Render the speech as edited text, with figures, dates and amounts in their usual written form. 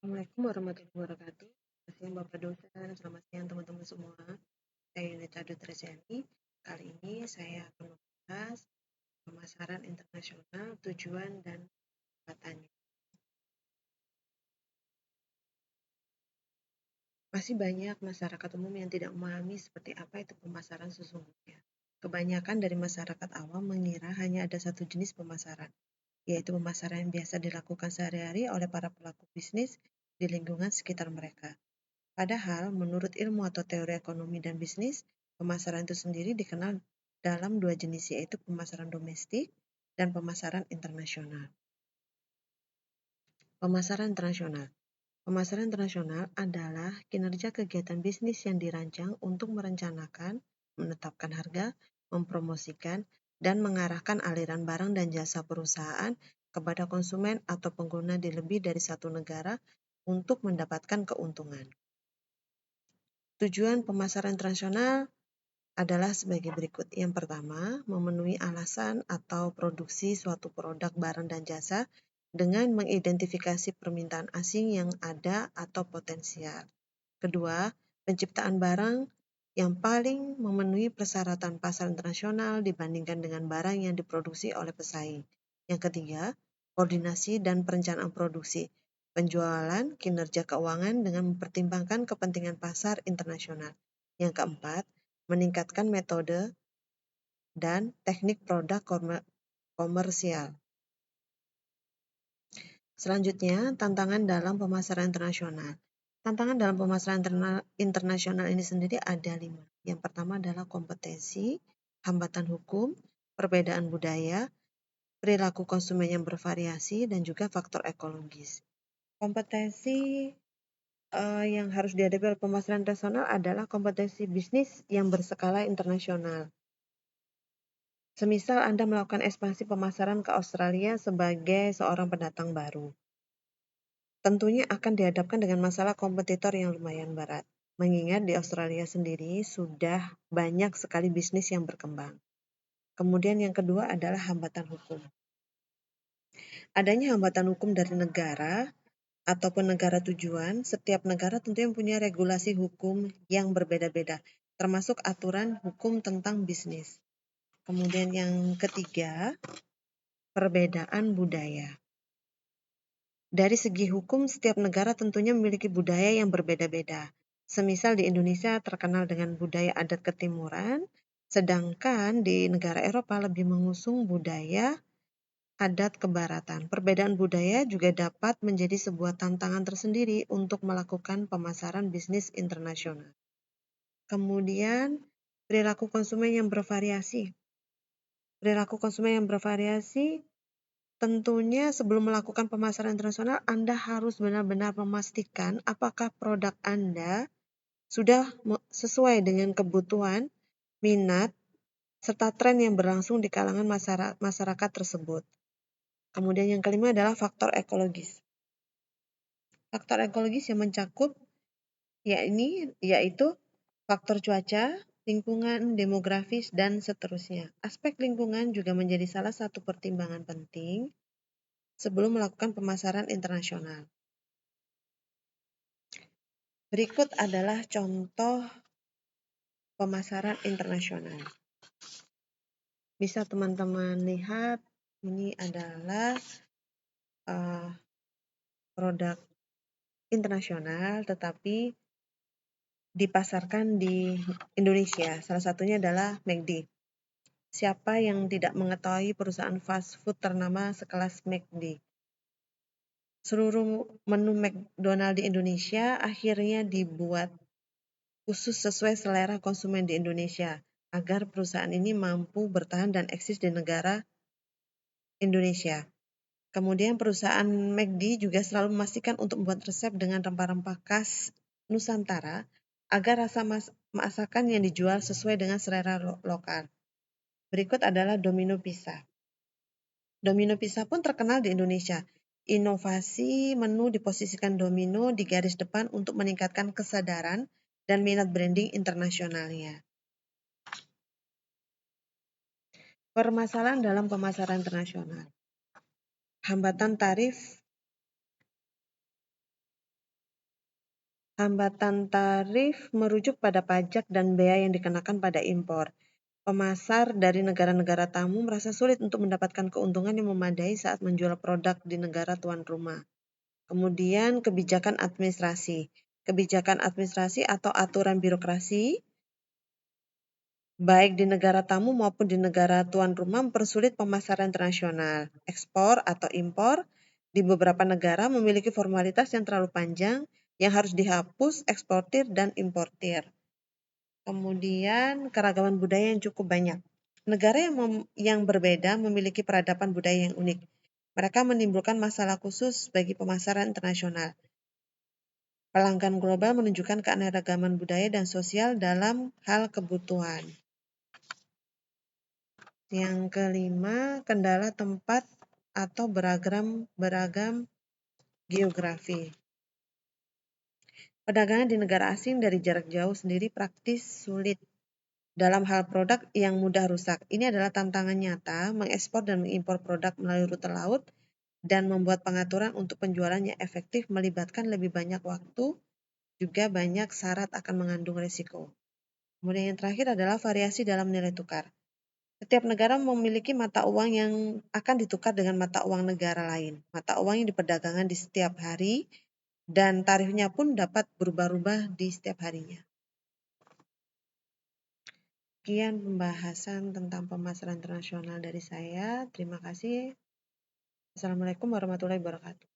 Assalamualaikum warahmatullahi wabarakatuh. Selamat siang Bapak dosen, selamat siang teman-teman semua. Saya Yunita Dutresiani. Kali ini saya akan membahas pemasaran internasional, tujuan dan kesempatannya. Masih banyak masyarakat umum yang tidak memahami seperti apa itu pemasaran sesungguhnya. Kebanyakan dari masyarakat awam mengira hanya ada satu jenis pemasaran, yaitu pemasaran yang biasa dilakukan sehari-hari oleh para pelaku bisnis di lingkungan sekitar mereka. Padahal, menurut ilmu atau teori ekonomi dan bisnis, pemasaran itu sendiri dikenal dalam dua jenis, yaitu pemasaran domestik dan pemasaran internasional. Pemasaran internasional. Pemasaran internasional adalah kinerja kegiatan bisnis yang dirancang untuk merencanakan, menetapkan harga, mempromosikan, dan mengarahkan aliran barang dan jasa perusahaan kepada konsumen atau pengguna di lebih dari satu negara untuk mendapatkan keuntungan. Tujuan pemasaran internasional adalah sebagai berikut. Yang pertama, memenuhi alasan atau produksi suatu produk, barang, dan jasa dengan mengidentifikasi permintaan asing yang ada atau potensial. Kedua, penciptaan barang yang paling memenuhi persyaratan pasar internasional dibandingkan dengan barang yang diproduksi oleh pesaing. Yang ketiga, koordinasi dan perencanaan produksi, penjualan, kinerja keuangan dengan mempertimbangkan kepentingan pasar internasional. Yang keempat, meningkatkan metode dan teknik produk komersial. Selanjutnya, tantangan dalam pemasaran internasional. Tantangan dalam pemasaran internasional ini sendiri ada 5. Yang pertama adalah kompetensi, hambatan hukum, perbedaan budaya, perilaku konsumen yang bervariasi, dan juga faktor ekologis. Kompetensi yang harus dihadapi oleh pemasaran internasional adalah kompetensi bisnis yang berskala internasional. Semisal Anda melakukan ekspansi pemasaran ke Australia sebagai seorang pendatang baru, tentunya akan dihadapkan dengan masalah kompetitor yang lumayan berat. Mengingat di Australia sendiri sudah banyak sekali bisnis yang berkembang. Kemudian yang kedua adalah hambatan hukum. Adanya hambatan hukum dari negara ataupun negara tujuan, setiap negara tentunya punya regulasi hukum yang berbeda-beda, termasuk aturan hukum tentang bisnis. Kemudian yang ketiga, perbedaan budaya. Dari segi hukum, setiap negara tentunya memiliki budaya yang berbeda-beda. Semisal di Indonesia terkenal dengan budaya adat ketimuran, sedangkan di negara Eropa lebih mengusung budaya adat kebaratan. Perbedaan budaya juga dapat menjadi sebuah tantangan tersendiri untuk melakukan pemasaran bisnis internasional. Kemudian, perilaku konsumen yang bervariasi. Perilaku konsumen yang bervariasi tentunya sebelum melakukan pemasaran internasional, Anda harus benar-benar memastikan apakah produk Anda sudah sesuai dengan kebutuhan, minat, serta tren yang berlangsung di kalangan masyarakat tersebut. Kemudian yang kelima adalah faktor ekologis. Faktor ekologis yang mencakup yaitu faktor cuaca, lingkungan, demografis, dan seterusnya. Aspek lingkungan juga menjadi salah satu pertimbangan penting sebelum melakukan pemasaran internasional. Berikut adalah contoh pemasaran internasional. Bisa teman-teman lihat, ini adalah produk internasional tetapi dipasarkan di Indonesia. Salah satunya adalah McD. Siapa yang tidak mengetahui perusahaan fast food ternama sekelas McD? Seluruh menu McDonald di Indonesia akhirnya dibuat khusus sesuai selera konsumen di Indonesia agar perusahaan ini mampu bertahan dan eksis di negara Indonesia. Kemudian perusahaan McD juga selalu memastikan untuk membuat resep dengan rempah-rempah khas Nusantara agar rasa masakan yang dijual sesuai dengan selera lokal. Berikut adalah Domino Pizza. Domino Pizza pun terkenal di Indonesia. Inovasi menu diposisikan Domino di garis depan untuk meningkatkan kesadaran dan minat branding internasionalnya. Permasalahan dalam pemasaran internasional. Hambatan tarif Hambatan tarif merujuk pada pajak dan bea yang dikenakan pada impor. Pemasar dari negara-negara tamu merasa sulit untuk mendapatkan keuntungan yang memadai saat menjual produk di negara tuan rumah. Kemudian kebijakan administrasi. Kebijakan administrasi atau aturan birokrasi baik di negara tamu maupun di negara tuan rumah mempersulit pemasaran internasional. Ekspor atau impor di beberapa negara memiliki formalitas yang terlalu panjang yang harus dihapus eksportir dan importir. Kemudian keragaman budaya yang cukup banyak. Negara yang berbeda memiliki peradaban budaya yang unik. Mereka menimbulkan masalah khusus bagi pemasaran internasional. Pelanggan global menunjukkan keanekaragaman budaya dan sosial dalam hal kebutuhan. Yang kelima, kendala tempat atau beragam geografi. Perdagangan di negara asing dari jarak jauh sendiri praktis sulit dalam hal produk yang mudah rusak. Ini adalah tantangan nyata mengekspor dan mengimpor produk melalui rute laut dan membuat pengaturan untuk penjualan yang efektif melibatkan lebih banyak waktu, juga banyak syarat akan mengandung risiko. Kemudian yang terakhir adalah variasi dalam nilai tukar. Setiap negara memiliki mata uang yang akan ditukar dengan mata uang negara lain. Mata uang yang diperdagangkan di setiap hari dan tarifnya pun dapat berubah-ubah di setiap harinya. Sekian pembahasan tentang pemasaran internasional dari saya. Terima kasih. Assalamualaikum warahmatullahi wabarakatuh.